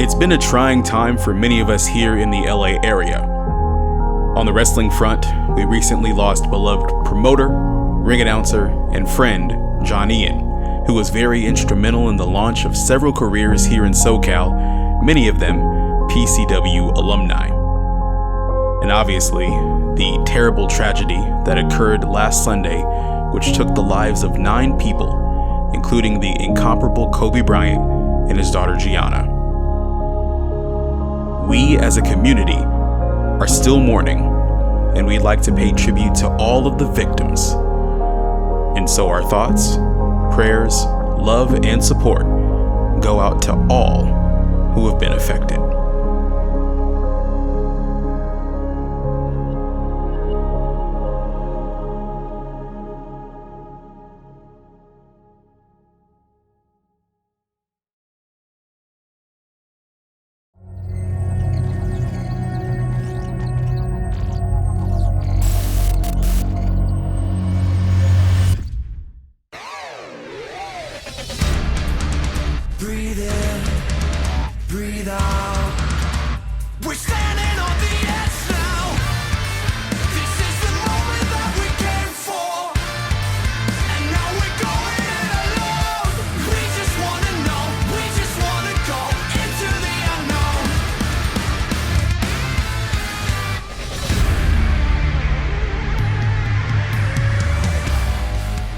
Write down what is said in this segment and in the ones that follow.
It's been a trying time for many of us here in the LA area. On the wrestling front, we recently lost beloved promoter, ring announcer, and friend John Ian, who was very instrumental in the launch of several careers here in SoCal, many of them PCW alumni. And obviously, the terrible tragedy that occurred last Sunday, which took the lives of 9 people, including the incomparable Kobe Bryant and his daughter Gianna. We as a community are still mourning, and we'd like to pay tribute to all of the victims. And so our thoughts, prayers, love, and support go out to all who have been affected. Breathe in, breathe out. We're standing on the edge now. This is the moment that we came for. And now we're going it alone. We just wanna know, we just wanna go into the unknown.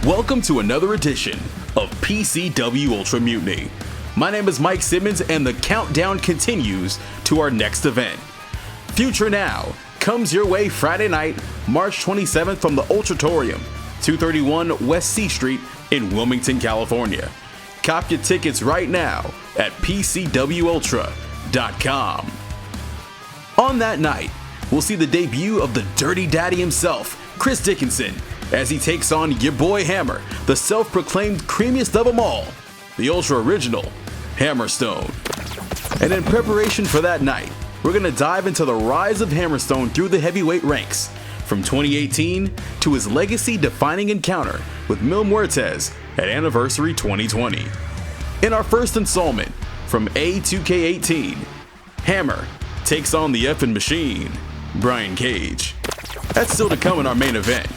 Welcome to another edition of PCW Ultra Mutiny. My name is Mike Simmons, and the countdown continues to our next event. Future Now comes your way Friday night, March 27th from the Ultratorium, 231 West C Street in Wilmington, California. Cop your tickets right now at PCWUltra.com. On that night, we'll see the debut of the Dirty Daddy himself, Chris Dickinson, as he takes on your boy Hammer, the self-proclaimed creamiest of them all, the Ultra Original, Hammerstone. And in preparation for that night, we're going to dive into the rise of Hammerstone through the heavyweight ranks, from 2018 to his legacy-defining encounter with Mil Muertes at Anniversary 2020. In our first installment, from A2K18, Hammer takes on the effing machine, Brian Cage. That's still to come in our main event.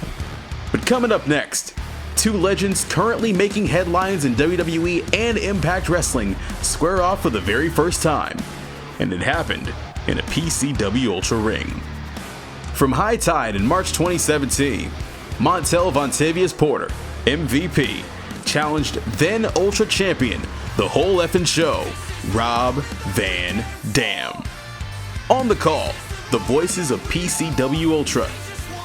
But coming up next, 2 legends currently making headlines in WWE and Impact Wrestling square off for the very first time, and it happened in a PCW Ultra ring. From High Tide in March 2017, Montel Vontavious Porter, MVP, challenged then Ultra Champion, the whole effing show, Rob Van Dam. On the call, the voices of PCW Ultra,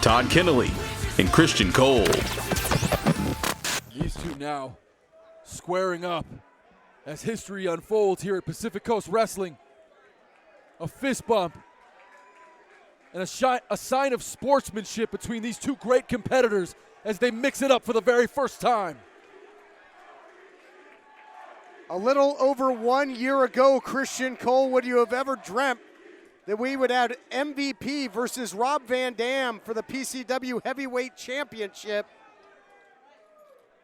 Todd Kennelly and Christian Cole. These two now squaring up as history unfolds here at Pacific Coast Wrestling. A fist bump and a sign of sportsmanship between these two great competitors as they mix it up for the very first time. A little over 1 year ago, Christian Cole, would you have ever dreamt that we would have MVP versus Rob Van Dam for the PCW Heavyweight Championship?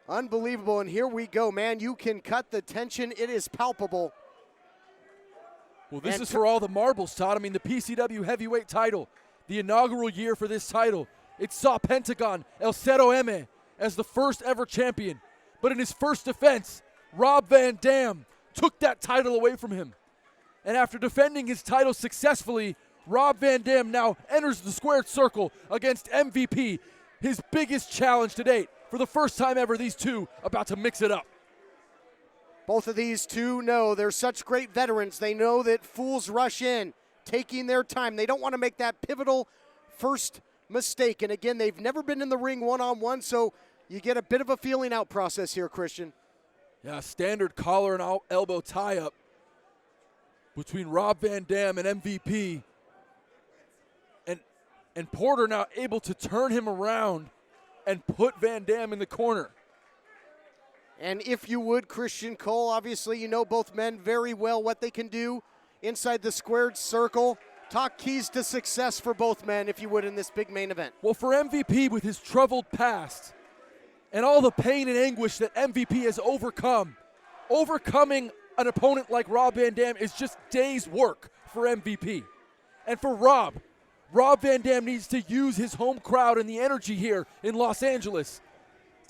Unbelievable, and here we go, man. You can cut the tension. It is palpable. Well, this is for all the marbles, Todd. I mean, the PCW Heavyweight title, the inaugural year for this title, it saw Pentagon El Cero M as the first ever champion. But in his first defense, Rob Van Dam took that title away from him. And after defending his title successfully, Rob Van Dam now enters the squared circle against MVP, his biggest challenge to date. For the first time ever, these two about to mix it up. Both of these two know they're such great veterans. They know that fools rush in, taking their time. They don't want to make that pivotal first mistake. And again, they've never been in the ring one-on-one, so you get a bit of a feeling out process here, Christian. Yeah, standard collar and elbow tie-up between Rob Van Dam and MVP. And Porter now able to turn him around and put Van Dam in the corner. And if you would, Christian Cole, obviously you know both men very well what they can do inside the squared circle. Talk keys to success for both men, if you would, in this big main event. Well, for MVP with his troubled past and all the pain and anguish that MVP has overcome, overcoming an opponent like Rob Van Dam is just days' work for MVP. And for Rob Van Dam needs to use his home crowd and the energy here in Los Angeles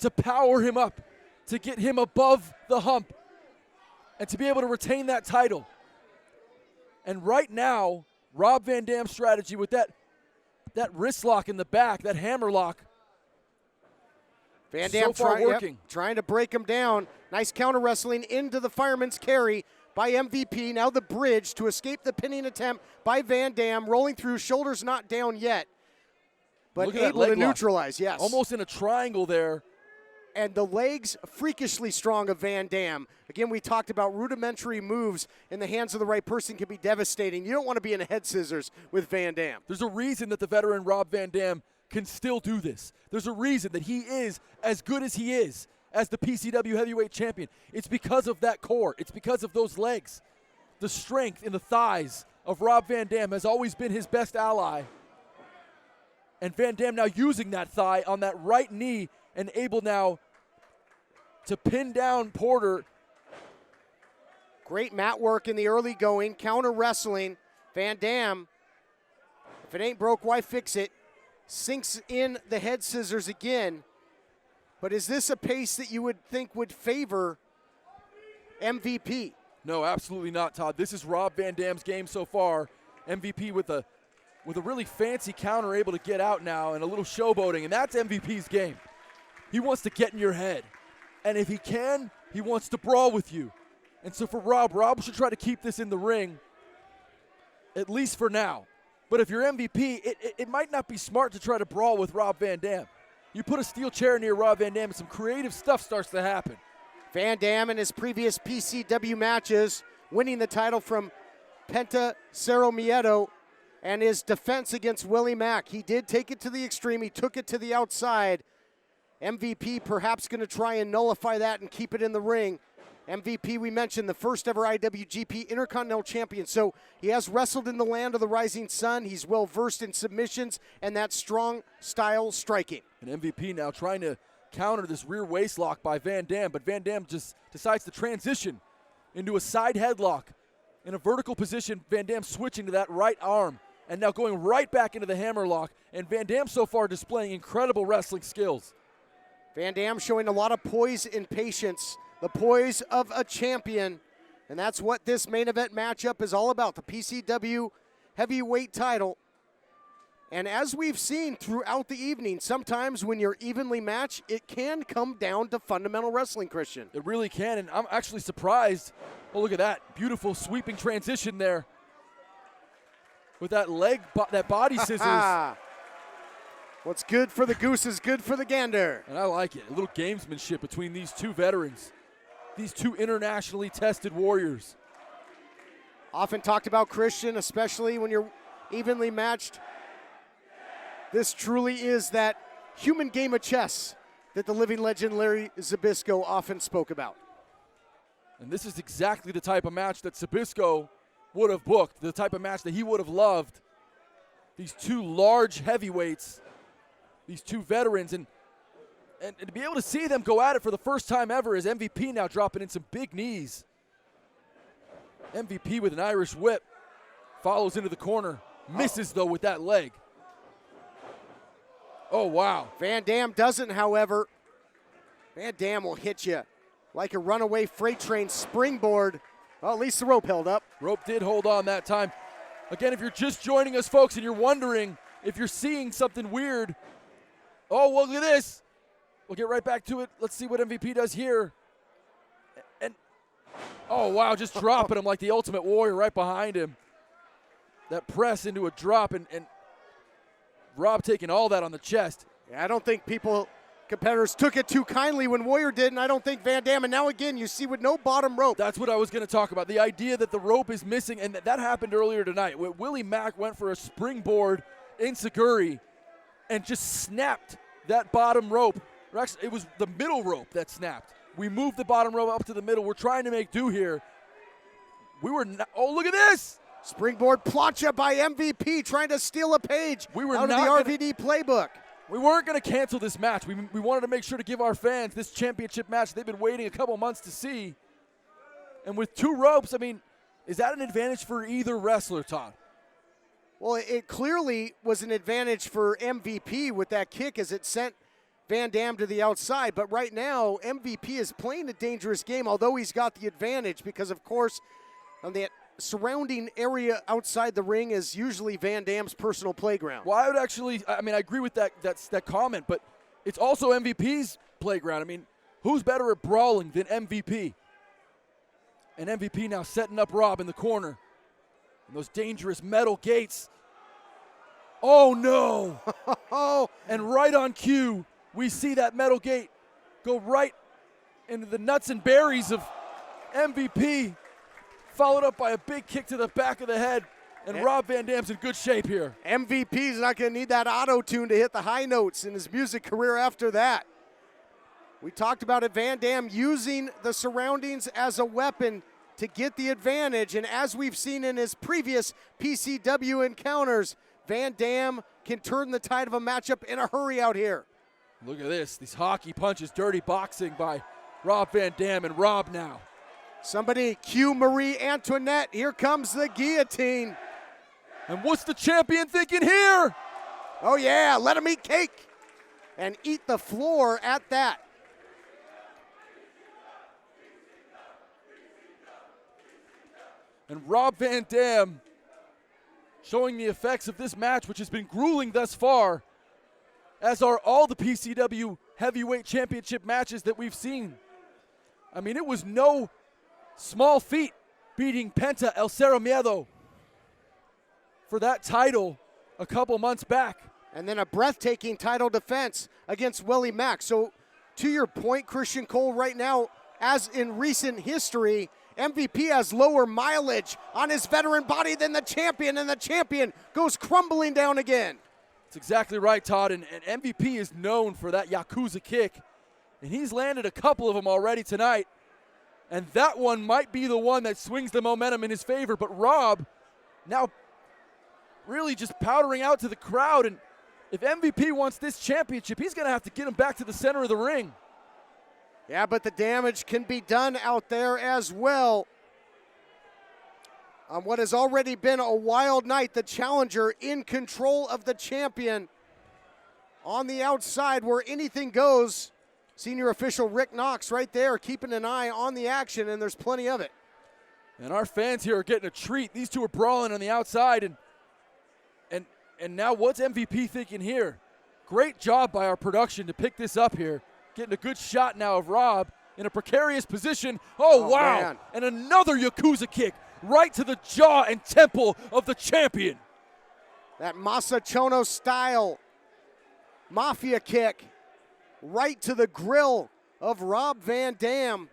to power him up, to get him above the hump, and to be able to retain that title. And right now, Rob Van Dam's strategy with that wrist lock in the back, that hammer lock, Van Dam so far working. Trying to break him down. Nice counter wrestling into the fireman's carry by MVP. Now the bridge to escape the pinning attempt by Van Dam. Rolling through, shoulders not down yet, but able to neutralize, yes. Almost in a triangle there. And the legs freakishly strong of Van Dam. Again, we talked about rudimentary moves in the hands of the right person can be devastating. You don't want to be in a head scissors with Van Dam. There's a reason that the veteran Rob Van Dam can still do this. There's a reason that he is as good as he is as the PCW heavyweight champion. It's because of that core. It's because of those legs. The strength in the thighs of Rob Van Dam has always been his best ally. And Van Dam now using that thigh on that right knee and able now to pin down Porter. Great mat work in the early going, counter wrestling. Van Dam, if it ain't broke, why fix it? Sinks in the head scissors again. But is this a pace that you would think would favor MVP? No, absolutely not, Todd. This is Rob Van Dam's game so far. MVP with a really fancy counter able to get out now and a little showboating, and that's MVP's game. He wants to get in your head. And if he can, he wants to brawl with you. And so for Rob should try to keep this in the ring, at least for now. But if you're MVP, it might not be smart to try to brawl with Rob Van Dam. You put a steel chair near Rob Van Dam and some creative stuff starts to happen. Van Dam in his previous PCW matches, winning the title from Penta Cerro Miedo, and his defense against Willie Mack. He did take it to the extreme. He took it to the outside. MVP perhaps going to try and nullify that and keep it in the ring. MVP, we mentioned, the first ever IWGP Intercontinental Champion. So he has wrestled in the land of the rising sun. He's well versed in submissions and that strong style striking. And MVP now trying to counter this rear waist lock by Van Dam, but Van Dam just decides to transition into a side headlock. In a vertical position, Van Dam switching to that right arm and now going right back into the hammer lock. And Van Dam so far displaying incredible wrestling skills. Van Dam showing a lot of poise and patience, the poise of a champion, and that's what this main event matchup is all about, the PCW heavyweight title. And as we've seen throughout the evening, sometimes when you're evenly matched, it can come down to fundamental wrestling, Christian. It really can, and I'm actually surprised. Oh, look at that. Beautiful sweeping transition there. With that leg, that body scissors. What's good for the goose is good for the gander. And I like it. A little gamesmanship between these two veterans, these two internationally tested warriors. Often talked about, Christian, especially when you're evenly matched. This truly is that human game of chess that the living legend Larry Zbyszko often spoke about. And this is exactly the type of match that Zbyszko would have booked, the type of match that he would have loved. These two large heavyweights, these two veterans, and to be able to see them go at it for the first time ever is MVP now dropping in some big knees. MVP with an Irish whip, follows into the corner, misses though with that leg. Oh, wow. Van Dam doesn't, however. Van Dam will hit you like a runaway freight train springboard. Well, at least the rope held up. Rope did hold on that time. Again, if you're just joining us, folks, and you're wondering if you're seeing something weird, oh, well, look at this. We'll get right back to it. Let's see what MVP does here. And, oh, wow, just dropping him like the Ultimate Warrior right behind him. That press into a drop, and Rob taking all that on the chest. Yeah, I don't think competitors took it too kindly when Warrior did, and I don't think Van Dam. And now again, you see with no bottom rope. That's what I was going to talk about. The idea that the rope is missing, and that happened earlier tonight. Willie Mack went for a springboard enziguri and just snapped that bottom rope. Actually, it was the middle rope that snapped. We moved the bottom rope up to the middle. We're trying to make do here. We were not, oh, look at this. Springboard plancha by MVP trying to steal a page out of the RVD playbook. We weren't going to cancel this match. We wanted to make sure to give our fans this championship match they've been waiting a couple months to see. And with 2 ropes, I mean, is that an advantage for either wrestler, Todd? Well, it clearly was an advantage for MVP with that kick as it sent Van Dam to the outside. But right now, MVP is playing a dangerous game, although he's got the advantage because, of course, on the surrounding area outside the ring is usually Van Dam's personal playground. Well, I would actually, I agree with that comment, but it's also MVP's playground. I mean, who's better at brawling than MVP? And MVP now setting up Rob in the corner. And those dangerous metal gates. Oh, no. And right on cue, we see that metal gate go right into the nuts and berries of MVP, followed up by a big kick to the back of the head. And Rob Van Dam's in good shape here. MVP's not going to need that auto-tune to hit the high notes in his music career after that. We talked about it, Van Dam using the surroundings as a weapon to get the advantage, and as we've seen in his previous PCW encounters, Van Dam can turn the tide of a matchup in a hurry out here. Look at this, these hockey punches, dirty boxing by Rob Van Dam, and Rob now. Somebody cue Marie Antoinette, here comes the guillotine. And what's the champion thinking here? Oh yeah, let him eat cake and eat the floor at that. And Rob Van Dam showing the effects of this match, which has been grueling thus far, as are all the PCW heavyweight championship matches that we've seen. I mean, it was no small feat beating Penta El Cero Miedo for that title a couple months back. And then a breathtaking title defense against Willie Mack. So to your point, Christian Cole, right now, as in recent history, MVP has lower mileage on his veteran body than the champion, and the champion goes crumbling down again. That's exactly right, Todd, and MVP is known for that Yakuza kick, and he's landed a couple of them already tonight, and that one might be the one that swings the momentum in his favor, but Rob now really just powdering out to the crowd, and if MVP wants this championship, he's going to have to get him back to the center of the ring. Yeah, but the damage can be done out there as well. On what has already been a wild night, the challenger in control of the champion. On the outside where anything goes, senior official Rick Knox right there keeping an eye on the action, and there's plenty of it. And our fans here are getting a treat. These two are brawling on the outside, and now what's MVP thinking here? Great job by our production to pick this up here. Getting a good shot now of Rob in a precarious position. Oh wow. Man. And another Yakuza kick right to the jaw and temple of the champion. That Masachono style mafia kick right to the grill of Rob Van Dam.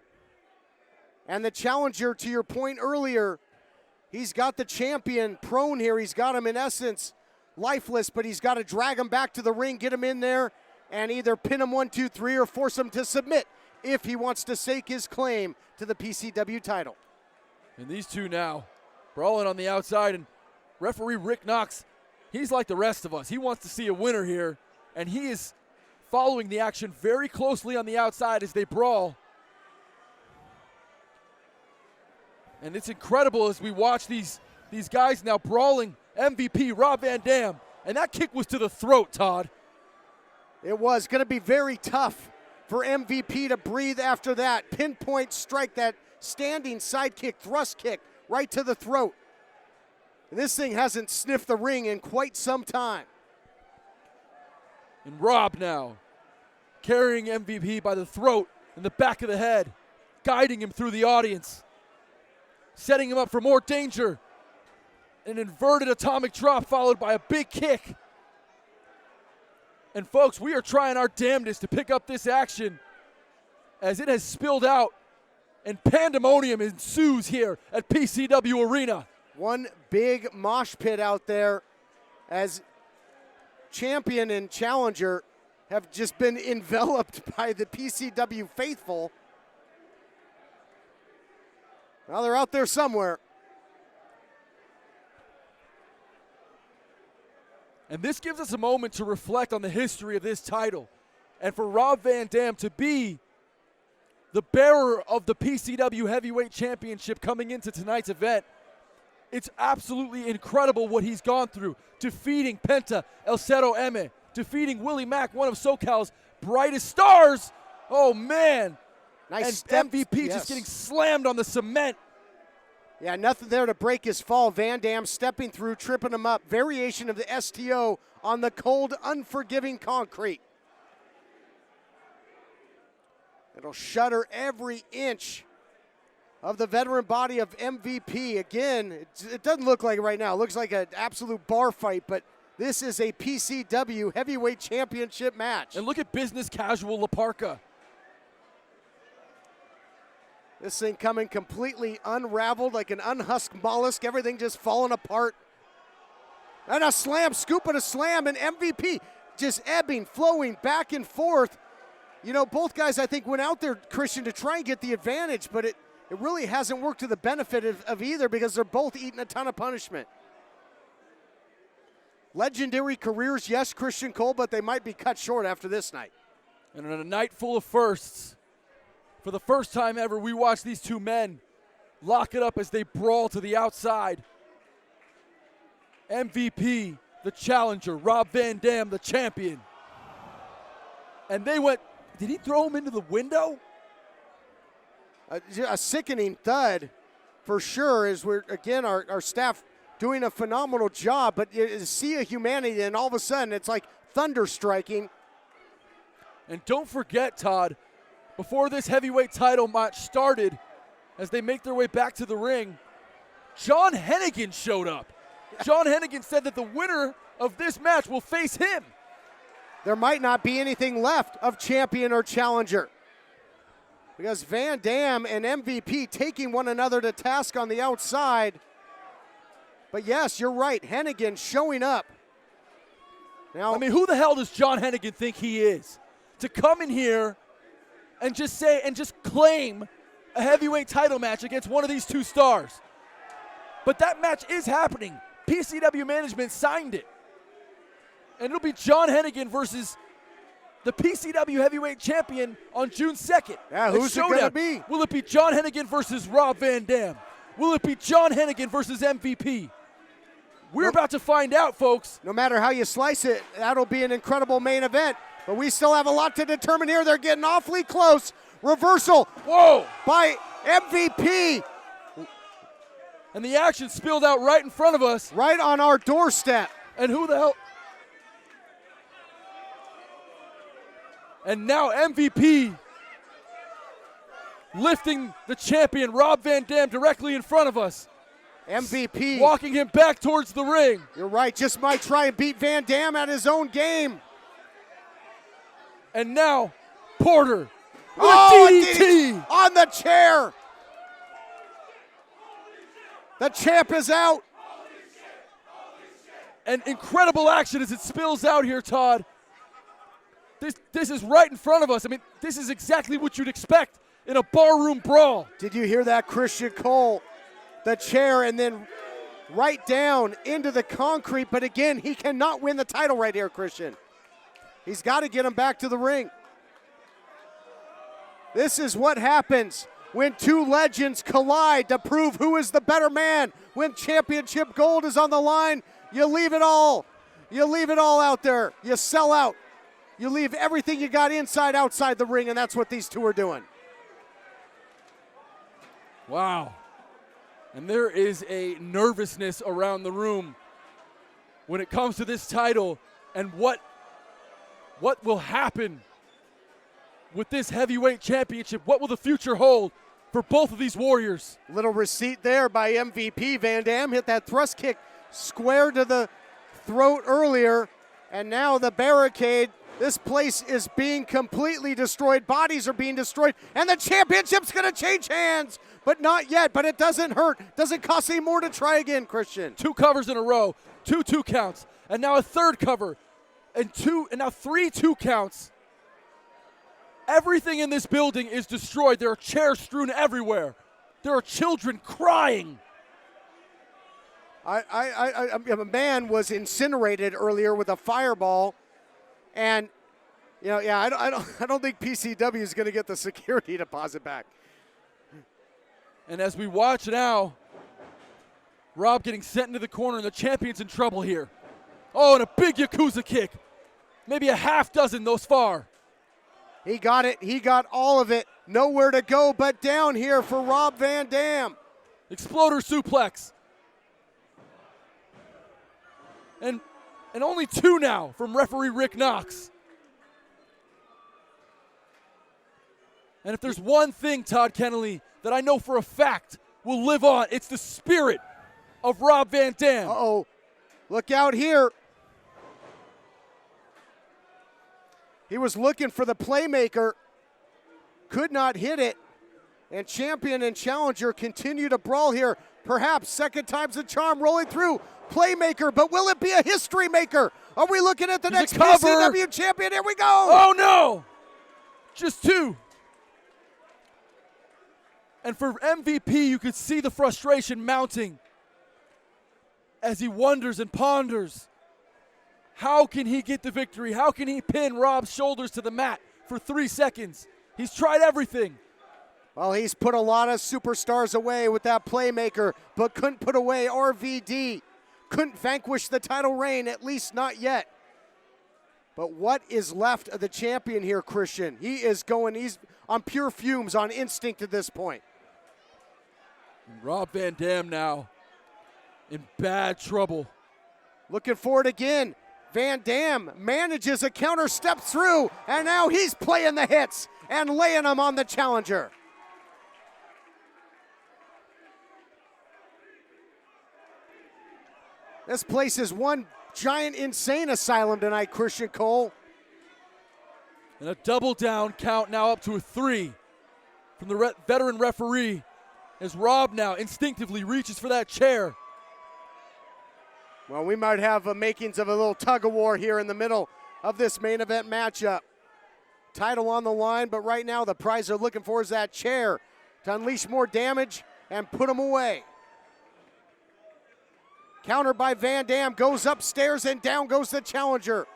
And the challenger, to your point earlier, he's got the champion prone here. He's got him in essence lifeless, but he's got to drag him back to the ring, get him in there, and either pin him 1, 2, 3 or force him to submit if he wants to stake his claim to the PCW title. And these two now brawling on the outside, and referee Rick Knox, he's like the rest of us. He wants to see a winner here, and he is following the action very closely on the outside as they brawl. And it's incredible as we watch these guys now brawling. MVP Rob Van Dam, and that kick was to the throat, Todd. It was going to be very tough for MVP to breathe after that. Pinpoint strike, that standing side kick, thrust kick, right to the throat. And this thing hasn't sniffed the ring in quite some time. And Rob now carrying MVP by the throat and the back of the head, guiding him through the audience, setting him up for more danger. An inverted atomic drop followed by a big kick. And folks, we are trying our damnedest to pick up this action as it has spilled out and pandemonium ensues here at PCW Arena. One big mosh pit out there as champion and challenger have just been enveloped by the PCW faithful. Now they're out there somewhere. And this gives us a moment to reflect on the history of this title. And for Rob Van Dam to be the bearer of the PCW Heavyweight Championship coming into tonight's event. It's absolutely incredible what he's gone through, defeating Penta El Cero M, defeating Willie Mack, one of SoCal's brightest stars. Oh, man. Nice and steps, MVP yes. just getting slammed on the cement. Yeah, nothing there to break his fall. Van Dam stepping through, tripping him up. Variation of the STO on the cold, unforgiving concrete. It'll shudder every inch of the veteran body of MVP. Again, it doesn't look like it right now. It looks like an absolute bar fight, but this is a PCW Heavyweight Championship match. And look at business casual La Parka. This thing coming completely unraveled like an unhusked mollusk. Everything just falling apart. And a slam, scoop and a slam, and MVP just ebbing, flowing back and forth. You know, both guys, I think, went out there, Christian, to try and get the advantage, but it really hasn't worked to the benefit of either because they're both eating a ton of punishment. Legendary careers, yes, Christian Cole, but they might be cut short after this night. And on a night full of firsts, for the first time ever, we watch these two men lock it up as they brawl to the outside. MVP, the challenger, Rob Van Dam, the champion. And they went, did he throw him into the window? A sickening thud for sure, as we're, again, our staff doing a phenomenal job, but you see a humanity and all of a sudden it's like thunder striking. And don't forget, Todd, before this heavyweight title match started, as they make their way back to the ring, John Hennigan showed up. John Hennigan said that the winner of this match will face him. There might not be anything left of champion or challenger, because Van Dam and MVP taking one another to task on the outside. But yes, you're right, Hennigan showing up. Now, I mean, who the hell does John Hennigan think he is to come in here and just say and just claim a heavyweight title match against one of these two stars? But that match is happening. PCW management signed it. And it'll be John Hennigan versus the PCW heavyweight champion on June 2nd. Yeah, who's it going to be? Will it be John Hennigan versus Rob Van Dam? Will it be John Hennigan versus MVP? We're about to find out, folks. No matter how you slice it, that'll be an incredible main event. But we still have a lot to determine here. They're getting awfully close. Reversal. Whoa. By MVP. And the action spilled out right in front of us. Right on our doorstep. And who the hell? And now MVP lifting the champion, Rob Van Dam, directly in front of us. MVP. Walking him back towards the ring. You're right, just might try and beat Van Dam at his own game. And now, Porter with DDT DDT on the chair. The champ is out. And incredible action as it spills out here, Todd. This is right in front of us. I mean, this is exactly what you'd expect in a barroom brawl. Did you hear that, Christian Cole? The chair and then right down into the concrete. But again, he cannot win the title right here, Christian. He's got to get him back to the ring. This is what happens when two legends collide to prove who is the better man. When championship gold is on the line, you leave it all. You leave it all out there. You sell out. You leave everything you got inside, outside the ring, and that's what these two are doing. Wow. And there is a nervousness around the room when it comes to this title and what will happen with this heavyweight championship. What will the future hold for both of these warriors? Little receipt there by MVP. Van Dam hit that thrust kick square to the throat earlier, and now the barricade. This place is being completely destroyed. Bodies are being destroyed, and the championship's going to change hands, but not yet. But it doesn't hurt. Doesn't cost any more to try again, Christian. 2 covers in a row, 2 counts, and now a third cover, and now 3 2 counts. Everything in this building is destroyed. There are chairs strewn everywhere. There are children crying. A man was incinerated earlier with a fireball, and I don't think PCW is going to get the security deposit back. And as we watch now, Rob getting sent into the corner, and the champion's in trouble here. Oh, and a big Yakuza kick. Maybe a half dozen thus far. He got it. He got all of it. Nowhere to go but down here for Rob Van Dam. Exploder suplex. And only 2 now from referee Rick Knox. And if there's one thing, Todd Kennelly, that I know for a fact will live on, it's the spirit of Rob Van Dam. Uh-oh. Look out here. He was looking for the playmaker. Could not hit it. And champion and challenger continue to brawl here. Perhaps second time's the charm, rolling through. Playmaker, but will it be a history maker? Are we looking at the next PCW champion? Here we go. Oh, no. Just 2. And for MVP, you could see the frustration mounting as he wonders and ponders. How can he get the victory? How can he pin Rob's shoulders to the mat for 3 seconds? He's tried everything. Well, he's put a lot of superstars away with that playmaker, but couldn't put away RVD. Couldn't vanquish the title reign, at least not yet. But what is left of the champion here, Christian? He's on pure fumes, on instinct at this point. Rob Van Dam now in bad trouble. Looking for it again. Van Dam manages a counter, step through, and now he's playing the hits and laying them on the challenger. This place is one giant insane asylum tonight, Christian Cole. And a double down count now up to a 3 from the veteran referee as Rob now instinctively reaches for that chair. Well, we might have a makings of a little tug of war here in the middle of this main event matchup. Title on the line, but right now the prize they're looking for is that chair to unleash more damage and put him away. Countered by Van Dam, goes upstairs and down goes the challenger.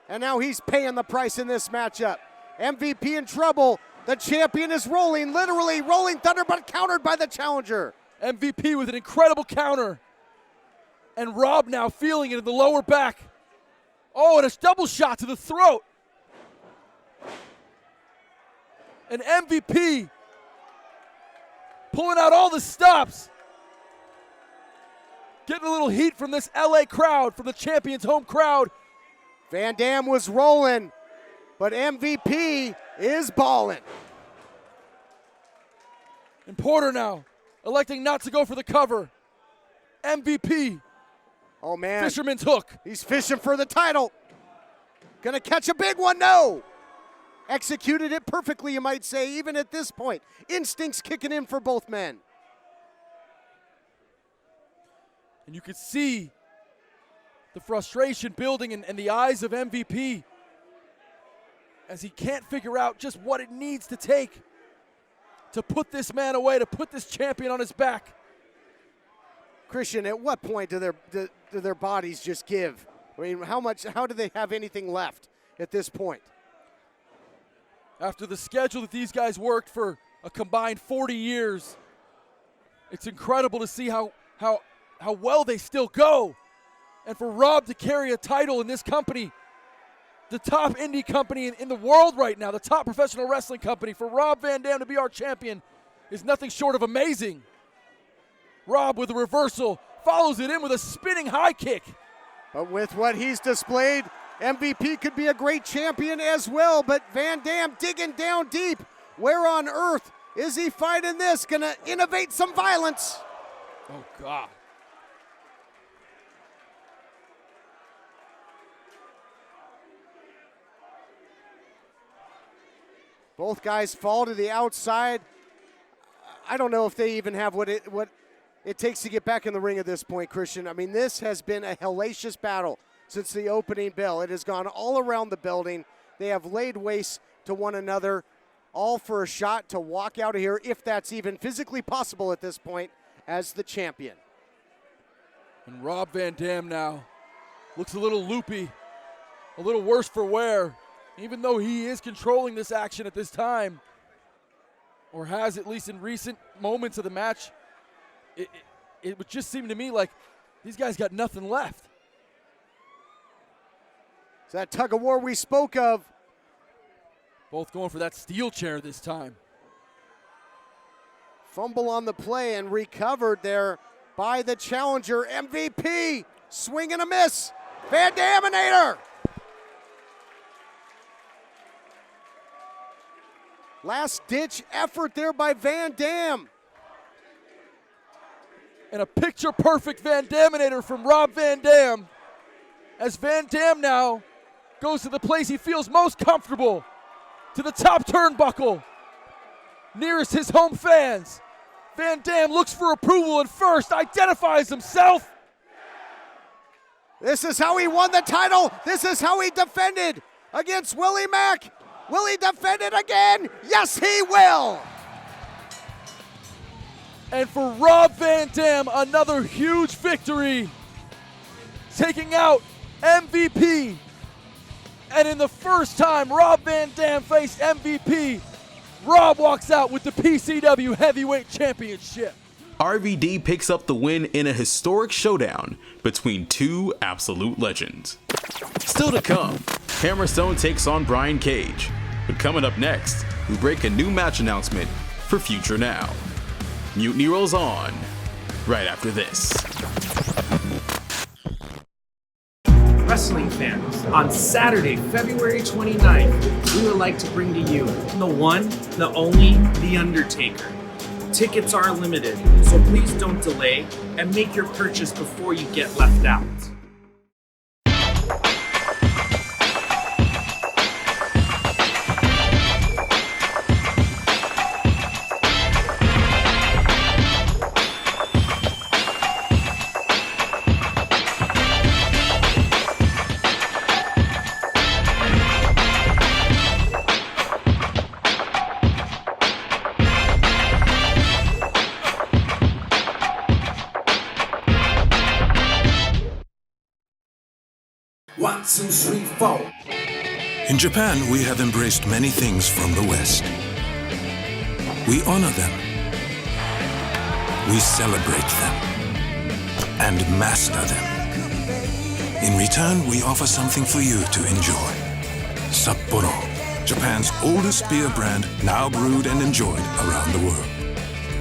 And now he's paying the price in this matchup. MVP in trouble. The champion is rolling, literally rolling thunder, but countered by the challenger. MVP with an incredible counter. And Rob now feeling it in the lower back. Oh, and a double shot to the throat. And MVP pulling out all the stops. Getting a little heat from this LA crowd, from the champion's home crowd. Van Dam was rolling, but MVP is balling. And Porter now electing not to go for the cover. MVP. Oh, man. Fisherman's hook. He's fishing for the title. Gonna catch a big one, no. Executed it perfectly, you might say, even at this point. Instincts kicking in for both men. And you could see the frustration building in the eyes of MVP as he can't figure out just what it needs to take to put this man away, to put this champion on his back. Christian, at what point do their bodies just give? I mean, how do they have anything left at this point? After the schedule that these guys worked for a combined 40 years, it's incredible to see how well they still go. And for Rob to carry a title in this company, the top indie company in the world right now, the top professional wrestling company, for Rob Van Dam to be our champion is nothing short of amazing. Rob with a reversal, follows it in with a spinning high kick. But with what he's displayed, MVP could be a great champion as well, but Van Dam digging down deep. Where on earth is he fighting this? Gonna innovate some violence. Oh, God. Both guys fall to the outside. I don't know if they even have what it takes to get back in the ring at this point, Christian. I mean, this has been a hellacious battle since the opening bell. It has gone all around the building. They have laid waste to one another, all for a shot to walk out of here, if that's even physically possible at this point, as the champion. And Rob Van Dam now looks a little loopy, a little worse for wear. Even though he is controlling this action at this time, or has at least in recent moments of the match, it would just seem to me like these guys got nothing left. It's that tug of war we spoke of. Both going for that steel chair this time. Fumble on the play and recovered there by the challenger, MVP. Swing and a miss. Van Daminator. Last ditch effort there by Van Dam. And a picture perfect Van Daminator from Rob Van Dam. As Van Dam now goes to the place he feels most comfortable, to the top turnbuckle, nearest his home fans. Van Dam looks for approval and first identifies himself. This is how he won the title. This is how he defended against Willie Mack. Will he defend it again? Yes, he will. And for Rob Van Dam, another huge victory, taking out MVP. And in the first time Rob Van Dam faced MVP, Rob walks out with the PCW Heavyweight Championship. RVD picks up the win in a historic showdown between two absolute legends. Still to come, Hammerstone takes on Brian Cage. But coming up next, we break a new match announcement for Future Now. Mutiny rolls on right after this. Wrestling fans, on Saturday, February 29th, we would like to bring to you the one, the only, The Undertaker. Tickets are limited, so please don't delay and make your purchase before you get left out. One, two, three, four. In Japan, we have embraced many things from the West. We honor them. We celebrate them. And master them. In return, we offer something for you to enjoy. Sapporo, Japan's oldest beer brand, now brewed and enjoyed around the world.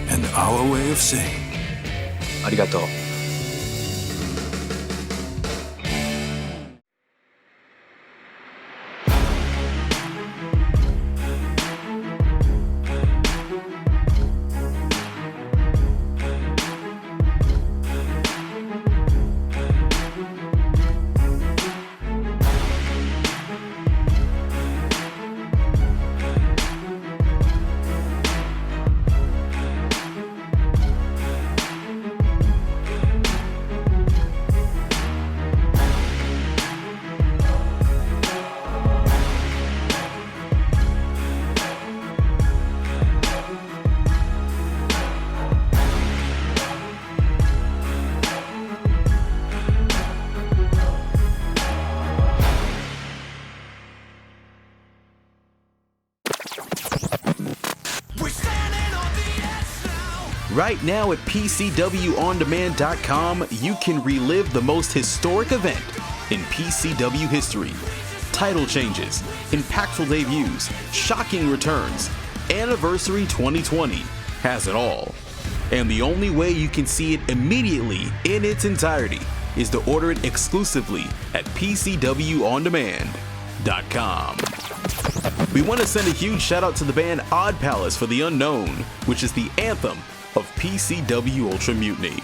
And our way of saying, arigato. Right now at PCWOnDemand.com, you can relive the most historic event in PCW history. Title changes, impactful debuts, shocking returns. Anniversary 2020 has it all. And the only way you can see it immediately in its entirety is to order it exclusively at PCWOnDemand.com. We want to send a huge shout out to the band Odd Palace for The Unknown, which is the anthem of PCW Ultra Mutiny.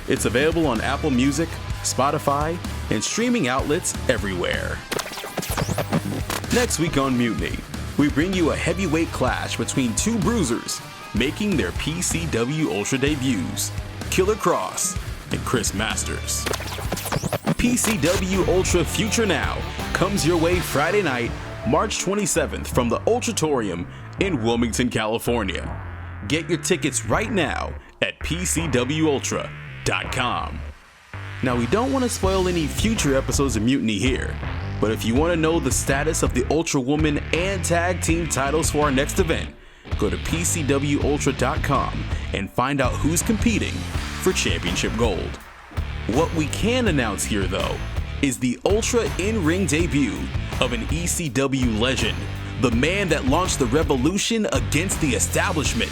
It's available on Apple Music, Spotify, and streaming outlets everywhere. Next week on Mutiny, we bring you a heavyweight clash between two bruisers making their PCW Ultra debuts, Killer Cross and Chris Masters. PCW Ultra Future Now comes your way Friday night, March 27th from the Ultratorium in Wilmington, California. Get your tickets right now at PCWUltra.com. Now, we don't want to spoil any future episodes of Mutiny here, But if you want to know the status of the Ultra Woman and Tag Team titles for our next event, go to PCWUltra.com and find out who's competing for Championship Gold. What we can announce here, though, is the Ultra in-ring debut of an ECW legend, the man that launched the revolution against the establishment.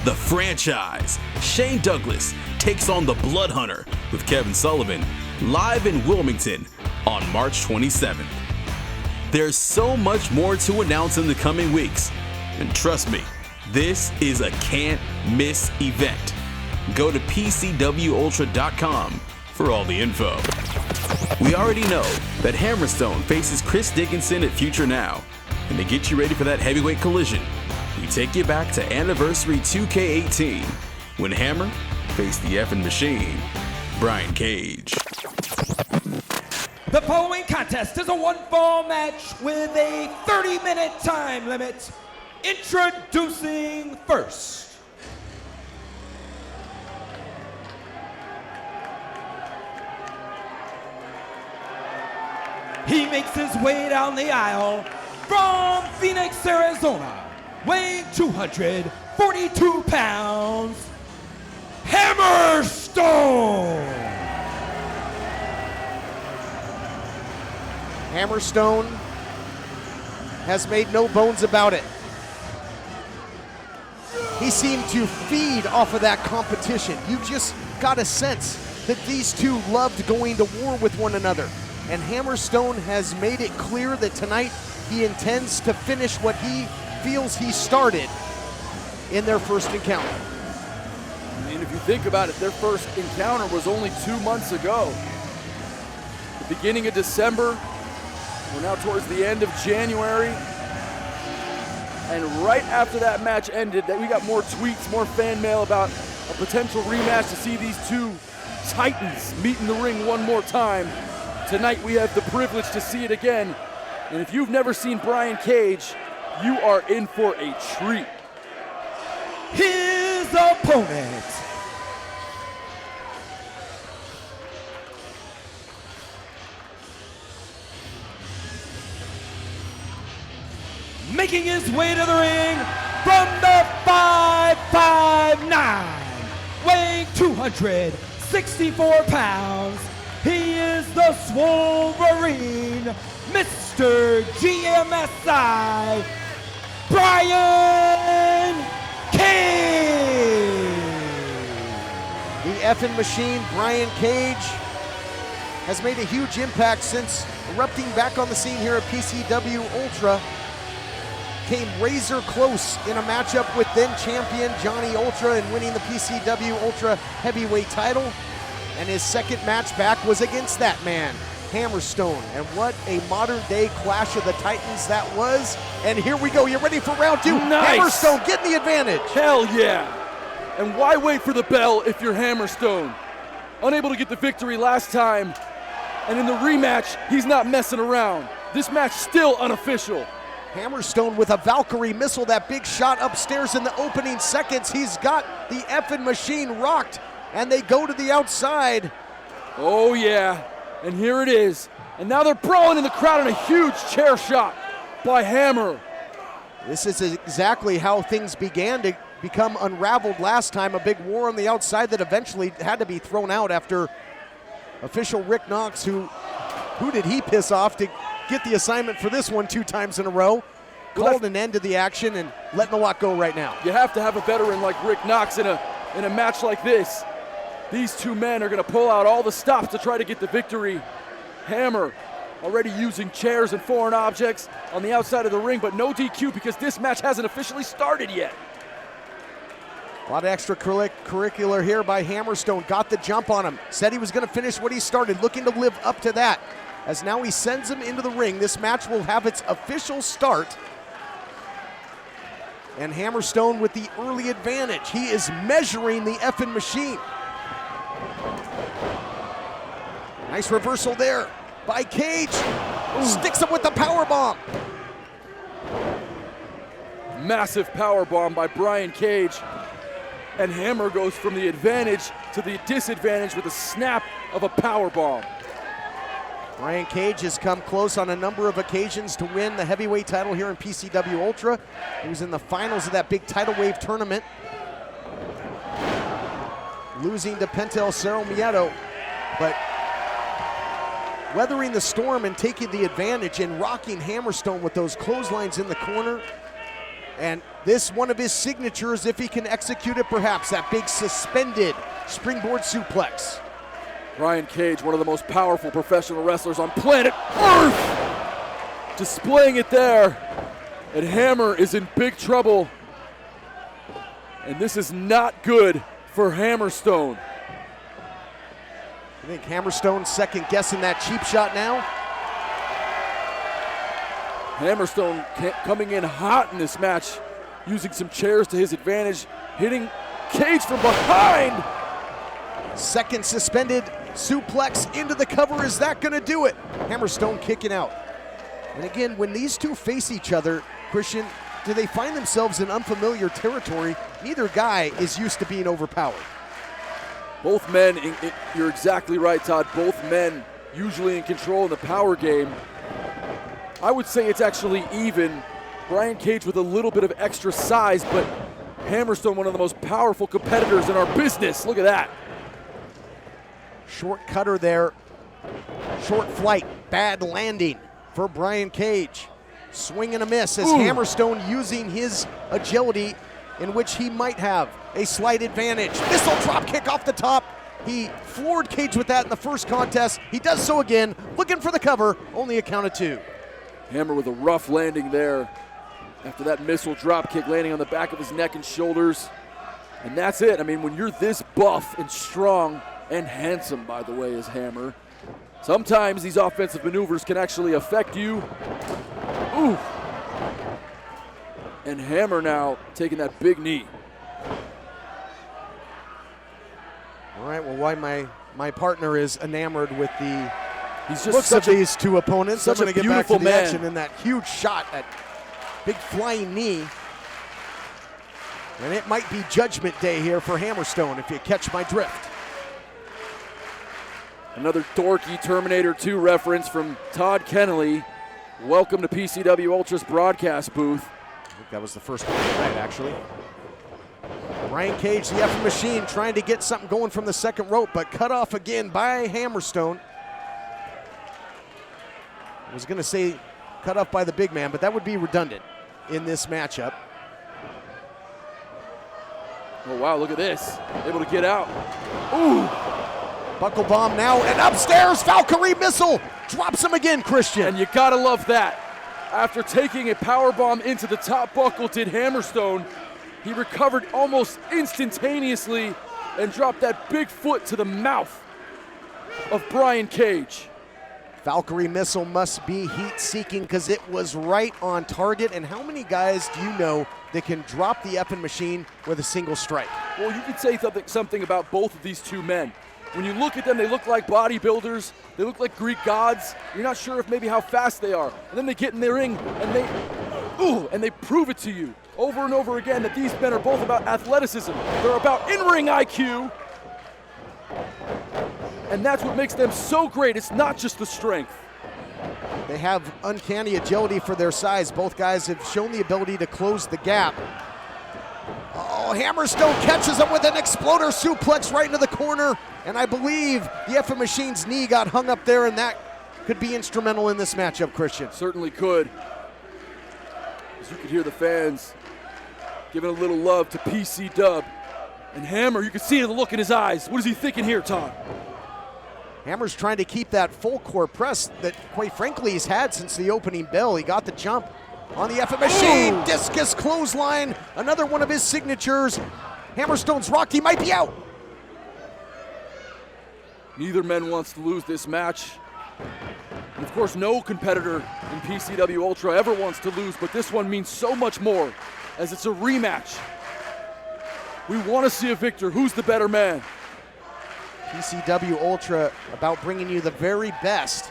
The franchise, Shane Douglas, takes on the Blood Hunter with Kevin Sullivan live in Wilmington on March 27th. There's so much more to announce in the coming weeks, and trust me, this is a can't miss event. Go to PCWUltra.com for all the info. We already know that Hammerstone faces Chris Dickinson at Future Now, and to get you ready for that heavyweight collision, we take you back to Anniversary 2K18 when Hammer faced the effing machine, Brian Cage. The following contest is a one-fall match with a 30-minute time limit. Introducing first. He makes his way down the aisle from Phoenix, Arizona, weighing 242 pounds, Hammerstone. Hammerstone has made no bones about it. He seemed to feed off of that competition. You just got a sense that these two loved going to war with one another. And Hammerstone has made it clear that tonight he intends to finish what he feels he started in their first encounter. I mean, if you think about it, their first encounter was only 2 months ago. The beginning of December, we're now towards the end of January. And right after that match ended, we got more tweets, more fan mail about a potential rematch to see these two titans meet in the ring one more time. Tonight we have the privilege to see it again. And if you've never seen Brian Cage, you are in for a treat. His opponent, making his way to the ring from the 5'9", weighing 264 pounds, he is the Swolverine, Mr. GMSI, Brian Cage. The effing machine, Brian Cage, has made a huge impact since erupting back on the scene here at PCW Ultra. Came razor close in a matchup with then champion Johnny Ultra and winning the PCW Ultra heavyweight title. And his second match back was against that man, Hammerstone. And what a modern day clash of the titans that was. And here we go, you ready for round two? Nice. Hammerstone getting the advantage. Hell yeah! And why wait for the bell if you're Hammerstone? Unable to get the victory last time, and in the rematch, he's not messing around. This match still unofficial. Hammerstone with a Valkyrie missile, that big shot upstairs in the opening seconds. He's got the effing machine rocked, and they go to the outside. Oh yeah, and here it is. And now they're brawling in the crowd in a huge chair shot by Hammer. This is exactly how things began to become unraveled last time. A big war on the outside that eventually had to be thrown out after official Rick Knox, who did he piss off to get the assignment for this one 2 times in a row, called an end to the action and letting the lot go right now. You have to have a veteran like Rick Knox in a match like this. These two men are going to pull out all the stops to try to get the victory. Hammer already using chairs and foreign objects on the outside of the ring, but no DQ because this match hasn't officially started yet. A lot of extracurricular here by Hammerstone. Got the jump on him. Said he was going to finish what he started, looking to live up to that. As now he sends him into the ring. This match will have its official start. And Hammerstone with the early advantage. He is measuring the effing machine. Nice reversal there by Cage. Sticks him with the powerbomb. Massive powerbomb by Brian Cage. And Hammer goes from the advantage to the disadvantage with a snap of a powerbomb. Brian Cage has come close on a number of occasions to win the heavyweight title here in PCW Ultra. He was in the finals of that big tidal wave tournament, losing to Pentel Cerro Miedo, but weathering the storm and taking the advantage and rocking Hammerstone with those clotheslines in the corner. And this one of his signatures, if he can execute it perhaps, that big suspended springboard suplex. Brian Cage, one of the most powerful professional wrestlers on planet Earth, displaying it there. And Hammer is in big trouble. And this is not good for Hammerstone. I think Hammerstone's second guessing that cheap shot now. Hammerstone coming in hot in this match, using some chairs to his advantage, hitting Cage from behind. Second suspended suplex into the cover. Is that going to do it? Hammerstone kicking out. And again, when these two face each other, Christian, do they find themselves in unfamiliar territory? Neither guy is used to being overpowered. Both men, you're exactly right, Todd. Both men usually in control in the power game. I would say it's actually even. Brian Cage with a little bit of extra size, but Hammerstone, one of the most powerful competitors in our business. Look at that. Short cutter there. Short flight. Bad landing for Brian Cage. Swing and a miss as Hammerstone using his agility, in which he might have a slight advantage. Missile drop kick off the top. He floored Cage with that in the first contest. He does so again, looking for the cover, only a count of two. Hammer with a rough landing there after that missile drop kick landing on the back of his neck and shoulders. And that's it. I mean, when you're this buff and strong and handsome, by the way, as Hammer, sometimes these offensive maneuvers can actually affect you. Ooh. And Hammer now taking that big knee. All right, well, why my partner is enamored with the He's looks of these two opponents. I'm such a going to get back to the beautiful action in that huge shot, that big flying knee. And it might be judgment day here for Hammerstone, if you catch my drift. Another dorky Terminator 2 reference from Todd Kennelly. Welcome to PCW Ultra's broadcast booth. I think that was the first one tonight, actually. Brian Cage, the effing machine, trying to get something going from the second rope, but cut off again by Hammerstone. I was going to say cut off by the big man, but that would be redundant in this matchup. Oh, wow, look at this. Able to get out. Ooh. Buckle bomb now, and upstairs, Valkyrie missile. Drops him again, Christian. And you gotta love that. After taking a power bomb into the top buckle, did Hammerstone. He recovered almost instantaneously and dropped that big foot to the mouth of Brian Cage. Valkyrie missile must be heat-seeking because it was right on target. And how many guys do you know that can drop the effing machine with a single strike? Well, you could say something about both of these two men. When you look at them, they look like bodybuilders. They look like Greek gods. You're not sure if maybe how fast they are. And then they get in their ring and they prove it to you over and over again that these men are both about athleticism. They're about in-ring IQ. And that's what makes them so great. It's not just the strength. They have uncanny agility for their size. Both guys have shown the ability to close the gap. Oh, Hammerstone catches him with an exploder suplex right into the corner. And I believe the effing machine's knee got hung up there, and that could be instrumental in this matchup, Christian. Certainly could. As you could hear the fans giving a little love to PC Dub. And Hammer, you can see the look in his eyes. What is he thinking here, Todd? Hammer's trying to keep that full core press that, quite frankly, he's had since the opening bell. He got the jump on the effing machine. Ooh. Discus clothesline, another one of his signatures. Hammerstone's rocked, he might be out. Neither man wants to lose this match. And of course, no competitor in PCW Ultra ever wants to lose, but this one means so much more as it's a rematch. We want to see a victor. Who's the better man? PCW Ultra about bringing you the very best.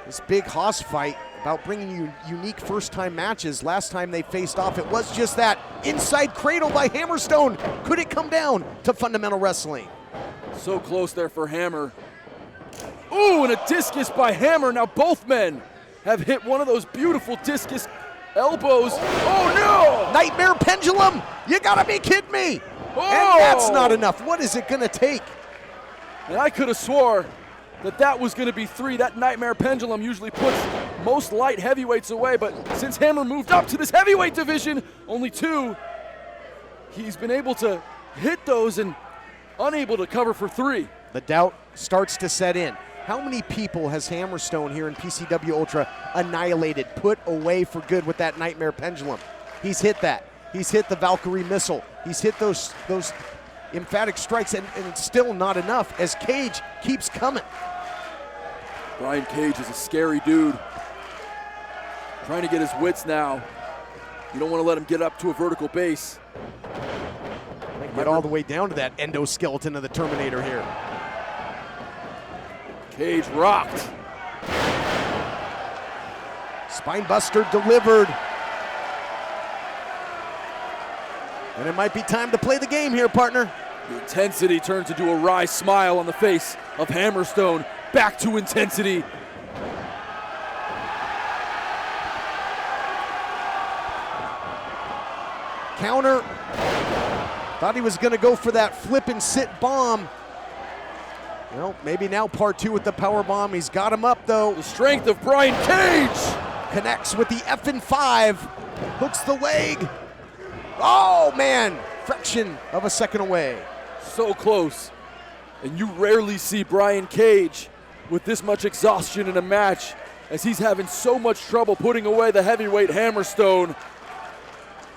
This big hoss fight about bringing you unique first-time matches. Last time they faced off, it was just that inside cradle by Hammerstone. Could it come down to fundamental wrestling? So close there for Hammer. Ooh, and a discus by Hammer. Now both men have hit one of those beautiful discus elbows. Oh no! Nightmare pendulum! You gotta be kidding me! Oh! And that's not enough. What is it gonna take? And I could have swore that was going to be 3. That nightmare pendulum usually puts most light heavyweights away, but since Hammer moved up to this heavyweight division, only 2, he's been able to hit those and unable to cover for 3. The doubt starts to set in. How many people has Hammerstone here in PCW Ultra annihilated, put away for good with that nightmare pendulum? He's hit that. He's hit the Valkyrie missile. He's hit those emphatic strikes, and it's still not enough as Cage keeps coming. Brian Cage is a scary dude. Trying to get his wits now. You don't want to let him get up to a vertical base. Get all the way down to that endoskeleton of the Terminator here. Cage rocked. Spinebuster delivered. And it might be time to play the game here, partner. The intensity turns into a wry smile on the face of Hammerstone. Back to intensity. Counter. Thought he was going to go for that flip and sit bomb. Well, maybe now part 2 with the power bomb. He's got him up though. The strength of Brian Cage. Connects with the F5. Hooks the leg. Oh man, fraction of a second away. So close. And you rarely see Brian Cage with this much exhaustion in a match, as he's having so much trouble putting away the heavyweight Hammerstone.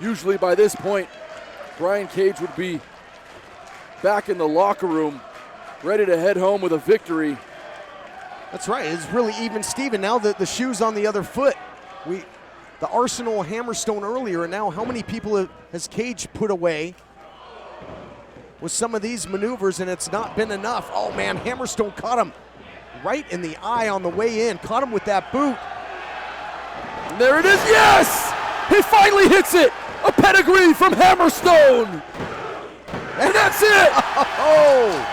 Usually by this point, Brian Cage would be back in the locker room, ready to head home with a victory. That's right, it's really even Steven. Now that the shoe's on the other foot. The Arsenal Hammerstone earlier, and now how many people has Cage put away with some of these maneuvers, and it's not been enough. Oh man, Hammerstone caught him right in the eye on the way in, caught him with that boot. And there it is, yes! He finally hits it! A pedigree from Hammerstone! And that's it! Oh!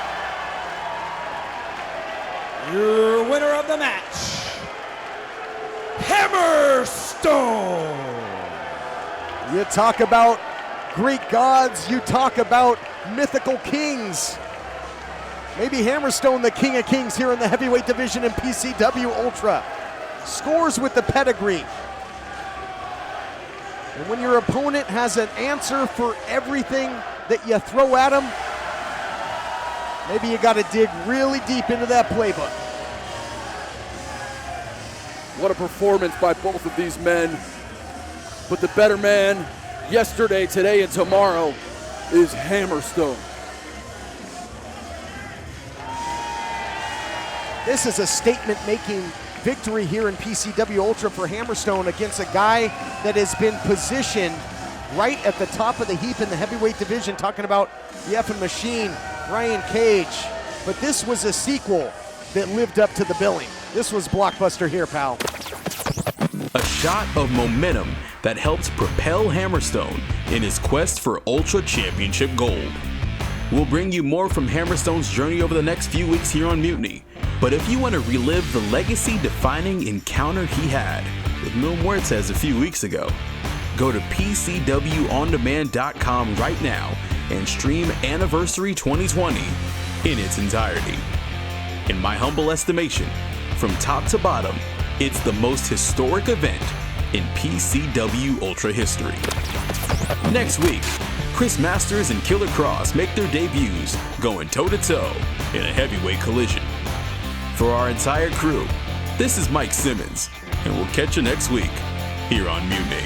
Your winner of the match, Hammerstone. You talk about Greek gods, you talk about mythical kings. Maybe Hammerstone, the king of kings here in the heavyweight division in PCW Ultra. Scores with the pedigree. And when your opponent has an answer for everything that you throw at them, maybe you got to dig really deep into that playbook. What a performance by both of these men. But the better man yesterday, today, and tomorrow is Hammerstone. This is a statement-making victory here in PCW Ultra for Hammerstone against a guy that has been positioned right at the top of the heap in the heavyweight division, talking about the effing machine, Brian Cage. But this was a sequel that lived up to the billing. This was blockbuster here, pal. A shot of momentum that helps propel Hammerstone in his quest for Ultra Championship gold. We'll bring you more from Hammerstone's journey over the next few weeks here on Mutiny. But if you want to relive the legacy-defining encounter he had with Mil Muertes a few weeks ago, go to PCWOnDemand.com right now and stream Anniversary 2020 in its entirety. In my humble estimation, from top to bottom, it's the most historic event in PCW Ultra history. Next week, Chris Masters and Killer Cross make their debuts going toe-to-toe in a heavyweight collision. For our entire crew, this is Mike Simmons, and we'll catch you next week here on Mutiny.